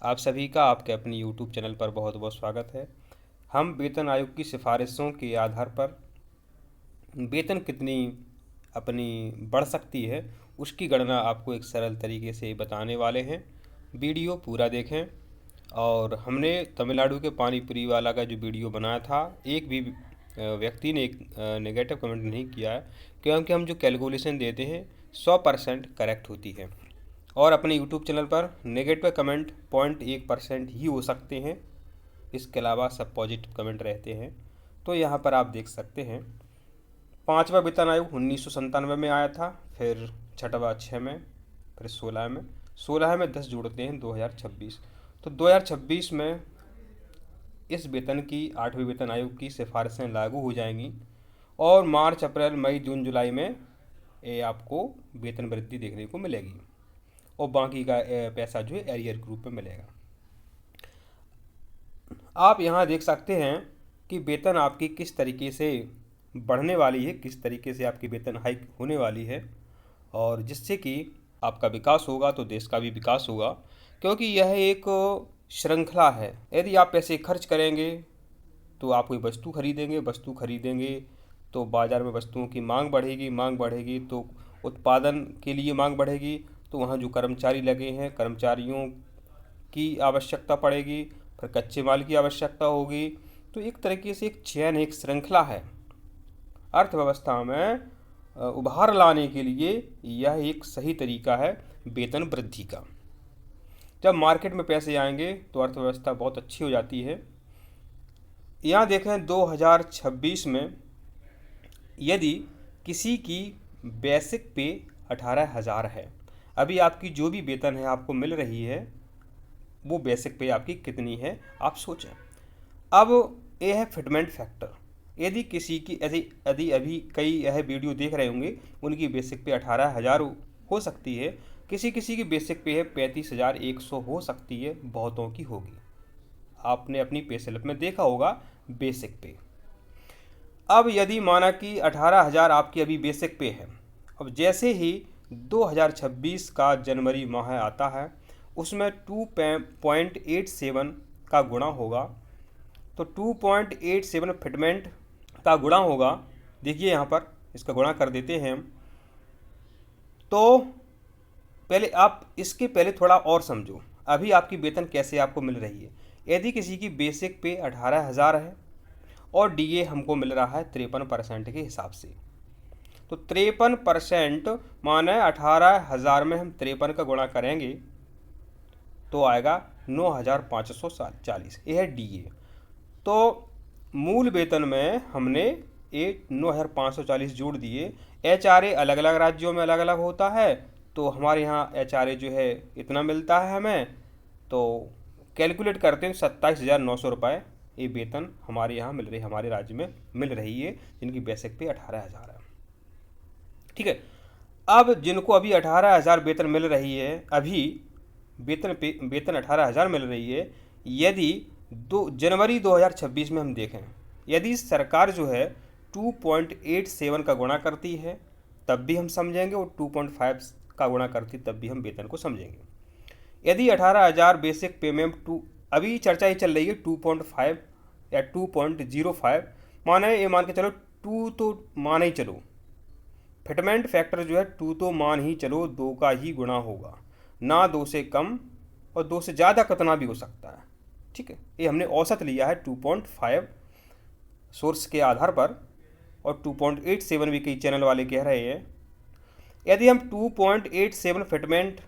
आप सभी का आपके अपने यूट्यूब चैनल पर बहुत बहुत स्वागत है। हम वेतन आयोग की सिफारिशों के आधार पर वेतन कितनी अपनी बढ़ सकती है उसकी गणना आपको एक सरल तरीके से बताने वाले हैं। वीडियो पूरा देखें। और हमने तमिलनाडु के पानीपुरी वाला का जो वीडियो बनाया था, एक भी व्यक्ति ने एक नेगेटिव कमेंट नहीं किया है, क्योंकि हम जो कैलकुलेशन देते हैं 100% करेक्ट होती है। और अपने यूट्यूब चैनल पर नेगेटिव कमेंट 0.1% ही हो सकते हैं, इसके अलावा सब पॉजिटिव कमेंट रहते हैं। तो यहाँ पर आप देख सकते हैं, पाँचवा वेतन आयोग 1997 में आया था, फिर छठवा 6 में, फिर 16 में 10 जोड़ते हैं 2026। तो 2026 में इस वेतन की 8वें वेतन आयोग की सिफारिशें लागू हो जाएंगी और मार्च अप्रैल मई जून जुलाई में ये आपको वेतन वृद्धि देखने को मिलेगी और बाकी का पैसा जो है एरियर के रूप में मिलेगा। आप यहाँ देख सकते हैं कि वेतन आपकी किस तरीके से बढ़ने वाली है, किस तरीके से आपकी वेतन हाइक होने वाली है, और जिससे कि आपका विकास होगा तो देश का भी विकास होगा, क्योंकि यह एक श्रृंखला है। यदि आप पैसे खर्च करेंगे तो आप कोई वस्तु खरीदेंगे तो बाज़ार में वस्तुओं की मांग बढ़ेगी तो उत्पादन के लिए मांग बढ़ेगी, तो वहाँ जो कर्मचारी लगे हैं, कर्मचारियों की आवश्यकता पड़ेगी, फिर कच्चे माल की आवश्यकता होगी। तो एक तरीके से एक चेन, एक श्रृंखला है। अर्थव्यवस्था में उभार लाने के लिए यह एक सही तरीका है वेतन वृद्धि का। जब मार्केट में पैसे आएंगे तो अर्थव्यवस्था बहुत अच्छी हो जाती है। यहाँ देखें 2026 में यदि किसी की बेसिक पे 18,000 है, अभी आपकी जो भी वेतन है आपको मिल रही है, वो बेसिक पे आपकी कितनी है आप सोचें। अब ये है फिटमेंट फैक्टर। यदि किसी की यदि अभी कई यह वीडियो देख रहे होंगे, उनकी बेसिक पे 18,000 हो सकती है, किसी किसी की बेसिक पे है 35,100 हो सकती है, बहुतों की होगी। आपने अपनी पे स्लिप में देखा होगा बेसिक पे। अब यदि माना कि 18,000 आपकी अभी बेसिक पे है, अब जैसे ही 2026 का जनवरी माह आता है, उसमें 2.87 का गुणा होगा, तो 2.87 फिटमेंट का गुणा होगा। देखिए यहाँ पर इसका गुणा कर देते हैं हम। तो पहले आप इसके पहले थोड़ा और समझो, अभी आपकी वेतन कैसे आपको मिल रही है। यदि किसी की बेसिक पे 18,000 है और डीए हमको मिल रहा है 53% के हिसाब से, तो 53% माने 18,000 में हम 53 का गुणा करेंगे तो आएगा 9,540, यह है डीए। तो मूल वेतन में हमने ये 9,540 जोड़ दिए। एचआरए अलग अलग राज्यों में अलग अलग होता है, तो हमारे यहाँ एचआरए जो है इतना मिलता है हमें, तो कैलकुलेट करते हैं 27,900 रुपये ये वेतन हमारे यहाँ मिल रही है, हमारे राज्य में मिल रही है, जिनकी बेसिक पे 18,000 है। ठीक है। अब जिनको अभी 18,000 वेतन मिल रही है, अभी वेतन 18,000 मिल रही है, यदि जनवरी 2026 में हम देखें, यदि सरकार जो है 2.87 का गुणा करती है तब भी हम समझेंगे, और 2.5 का गुणा करती तब भी हम वेतन को समझेंगे। यदि 18,000 बेसिक पे में अभी चर्चा ही चल रही है 2.5 या 2.05, माने ये मान के चलो 2 तो मान ही चलो, फिटमेंट फैक्टर जो है 2 तो मान ही चलो, 2 का ही गुणा होगा, ना 2 से कम और 2 से ज़्यादा कितना भी हो सकता है। ठीक है, ये हमने औसत लिया है 2.5 सोर्स के आधार पर, और 2.87 भी कई चैनल वाले कह रहे हैं। यदि हम 2.87 फिटमेंट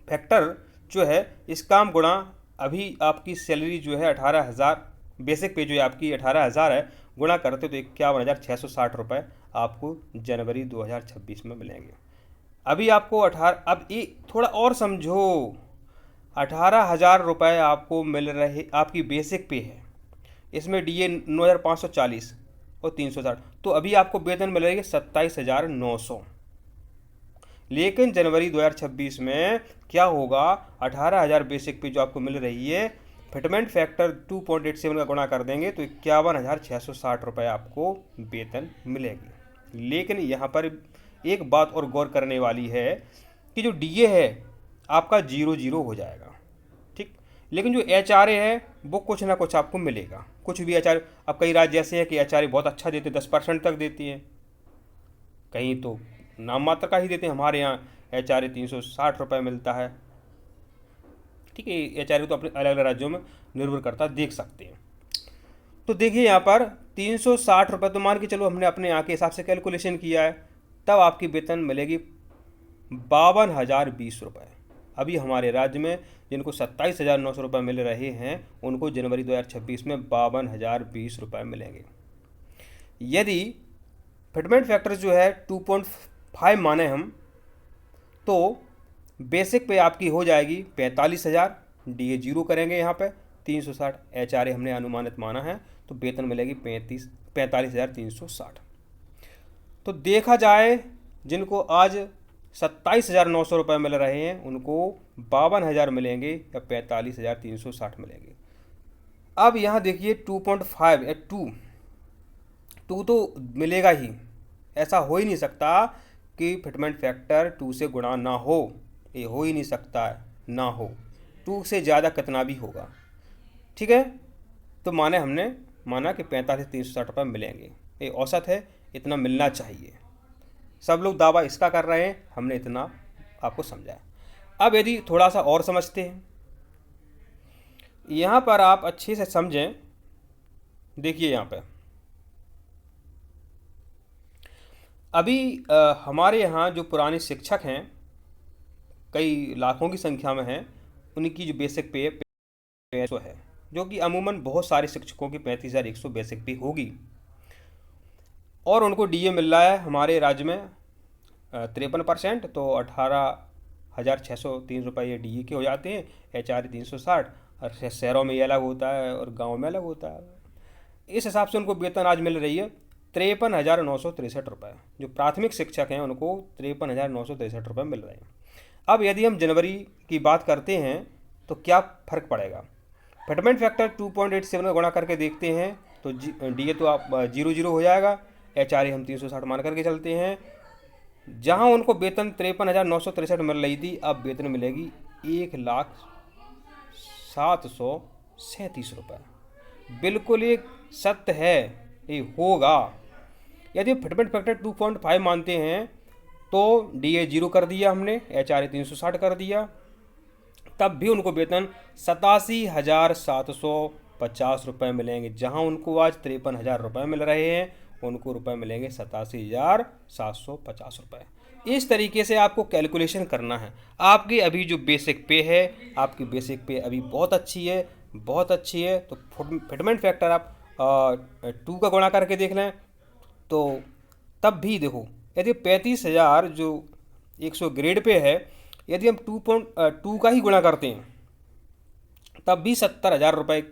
फैक्टर जो है इसका हम गुणा, अभी आपकी सैलरी जो है 18,000 बेसिक पे जो है आपकी 18,000 है, गुणा करते तो 51,660 रुपये आपको जनवरी 2026 में मिलेंगे। अभी आपको अब ये थोड़ा और समझो, 18,000 रुपये आपको मिल रहे, आपकी बेसिक पे है, इसमें डीए 9,540 और 360, तो अभी आपको वेतन मिल रही है 27,900। लेकिन जनवरी 2026 में क्या होगा, 18,000 बेसिक पे जो आपको मिल रही है, फिटमेंट फैक्टर 2.87 का गुणा कर देंगे तो 51,660 रुपये आपको वेतन मिलेगी। लेकिन यहाँ पर एक बात और गौर करने वाली है कि जो डीए है आपका 0-0 हो जाएगा। ठीक, लेकिन जो HRA है वो कुछ ना कुछ आपको मिलेगा, कुछ भी HRA। अब कई राज्य ऐसे हैं कि HRA बहुत अच्छा देते, 10% तक देती हैं, कहीं तो नाम मात्र का ही देते हैं। हमारे यहाँ HRA 360 रुपये मिलता है। ठीक है, HRA तो अपने अलग अलग राज्यों में निर्भर करता है, देख सकते हैं। तो देखिए यहाँ पर 360 रुपये, तो मान के चलो हमने अपने यहाँ के हिसाब से कैलकुलेशन किया है, तब आपकी वेतन मिलेगी 52,020 रुपये। अभी हमारे राज्य में जिनको 27,900 रुपये मिल रहे हैं उनको जनवरी 2026 में 52,020 रुपये मिलेंगे। यदि फिटमेंट फैक्टर जो है 2.5 माने हम, तो बेसिक पे आपकी हो जाएगी 45,000, DA 0 करेंगे यहाँ पे 360, HRA हमने अनुमानित माना है, तो वेतन मिलेगी 45,360। तो देखा जाए जिनको आज 27,900 रुपये मिल रहे हैं उनको 52,000 मिलेंगे या 45,360 मिलेंगे। अब यहाँ देखिए 2.5 या 2 तो मिलेगा ही, ऐसा हो ही नहीं सकता कि फिटमेंट फैक्टर 2 से गुणा ना हो, ये हो ही नहीं सकता है, ना हो। 2 से ज़्यादा कितना भी होगा। ठीक है, तो हमने माना कि 45,360 रुपये मिलेंगे, ये औसत है, इतना मिलना चाहिए। सब लोग दावा इसका कर रहे हैं, हमने इतना आपको समझाया। अब यदि थोड़ा सा और समझते हैं, यहाँ पर आप अच्छे से समझें। देखिए यहाँ पे अभी हमारे यहाँ जो पुराने शिक्षक हैं, कई लाखों की संख्या में हैं, उनकी जो बेसिक पे 500 है, जो कि अमूमन बहुत सारे शिक्षकों की 35,100 बेसिक पे होगी, और उनको DA मिल रहा है हमारे राज्य में 53%, तो 18,603 रुपये ये DA के हो जाते हैं। HRA 360, और शहरों में ये अलग होता है और गाँव में अलग होता है। इस हिसाब से उनको वेतन आज मिल रही है 53,963 रुपये। जो प्राथमिक शिक्षक हैं उनको 53,963 रुपये मिल रहे हैं। अब यदि हम जनवरी की बात करते हैं तो क्या फ़र्क पड़ेगा, फिटमेंट फैक्टर 2.87 का गुणा करके देखते हैं तो DA तो आप 0-0 हो जाएगा, HRA हम 360 मान करके चलते हैं। जहां उनको वेतन 53,963 मिल रही थी, अब वेतन मिलेगी 1,0737 रुपये। बिल्कुल एक सत्य है, ये होगा। यदि फिटमेंट फैक्टर 2.5 मानते हैं तो DA 0 कर दिया हमने, HRA 360 कर दिया, तब भी उनको वेतन 87,750 रुपये मिलेंगे। जहां उनको आज 53,000 रुपये मिल रहे हैं, उनको रुपए मिलेंगे 87,750 रुपये। इस तरीके से आपको कैलकुलेशन करना है। आपकी अभी जो बेसिक पे है, आपकी बेसिक पे अभी बहुत अच्छी है, बहुत अच्छी है, तो फिटमेंट फैक्टर आप 2 का गुणा करके देख लें, तो तब भी देखो यदि 35,000 जो 100 ग्रेड पे है, यदि हम 2 का ही गुणा करते हैं तब भी 70,000 रुपये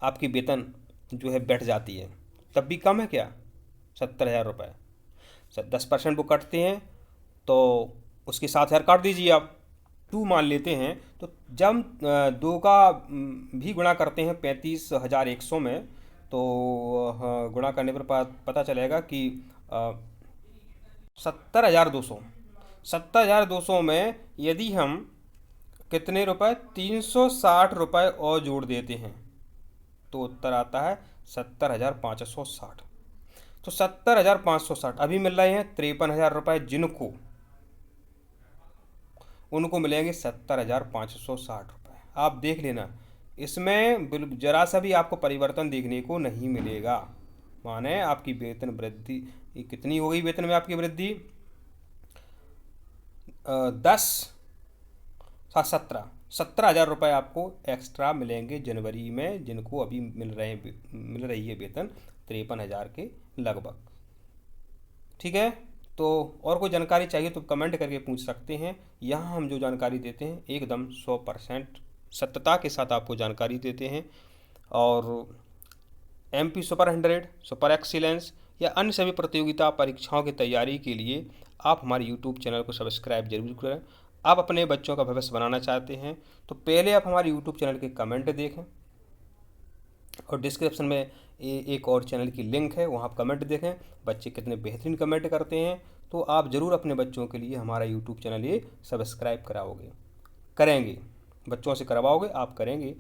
आपकी वेतन जो है बैठ जाती है, तब भी कम है क्या 70,000 रुपये। 10% वो कटते हैं तो उसके 7,000 काट दीजिए आप, 2 मान लेते हैं, तो जब 2 का भी गुणा करते हैं 35,100 में, तो गुणा करने पर पता चलेगा कि 70,200 में यदि हम कितने रुपए 360 रुपये और जोड़ देते हैं तो उत्तर आता है 70,560। तो 70,560 अभी मिल रहे हैं 53,000 रुपये, जिनको उनको मिलेंगे 70,560 रुपये। आप देख लेना, इसमें जरा सा भी आपको परिवर्तन देखने को नहीं मिलेगा। माने आपकी वेतन वृद्धि कितनी हो गई, वेतन में आपकी वृद्धि 17,000 रुपये आपको एक्स्ट्रा मिलेंगे जनवरी में, जिनको अभी मिल रही है वेतन 53,000 के लगभग। ठीक है, तो और कोई जानकारी चाहिए तो कमेंट करके पूछ सकते हैं। यहाँ हम जो जानकारी देते हैं एकदम 100% सत्यता के साथ आपको जानकारी देते हैं। और MP सुपर 100, सुपर एक्सीलेंस या अन्य सभी प्रतियोगिता परीक्षाओं की तैयारी के लिए आप हमारे YouTube चैनल को सब्सक्राइब जरूर करें। आप अपने बच्चों का भविष्य बनाना चाहते हैं तो पहले आप हमारे YouTube चैनल के कमेंट देखें, और डिस्क्रिप्शन में एक और चैनल की लिंक है, वहाँ आप कमेंट देखें। बच्चे कितने बेहतरीन कमेंट करते हैं, तो आप ज़रूर अपने बच्चों के लिए हमारा YouTube चैनल ये सब्सक्राइब कराओगे। करेंगे, बच्चों से करवाओगे, आप करेंगे।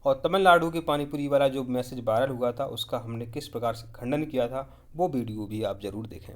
और तमिलनाडु की पानीपुरी वाला जो मैसेज वायरल हुआ था उसका हमने किस प्रकार से खंडन किया था, वो वीडियो भी आप ज़रूर देखें।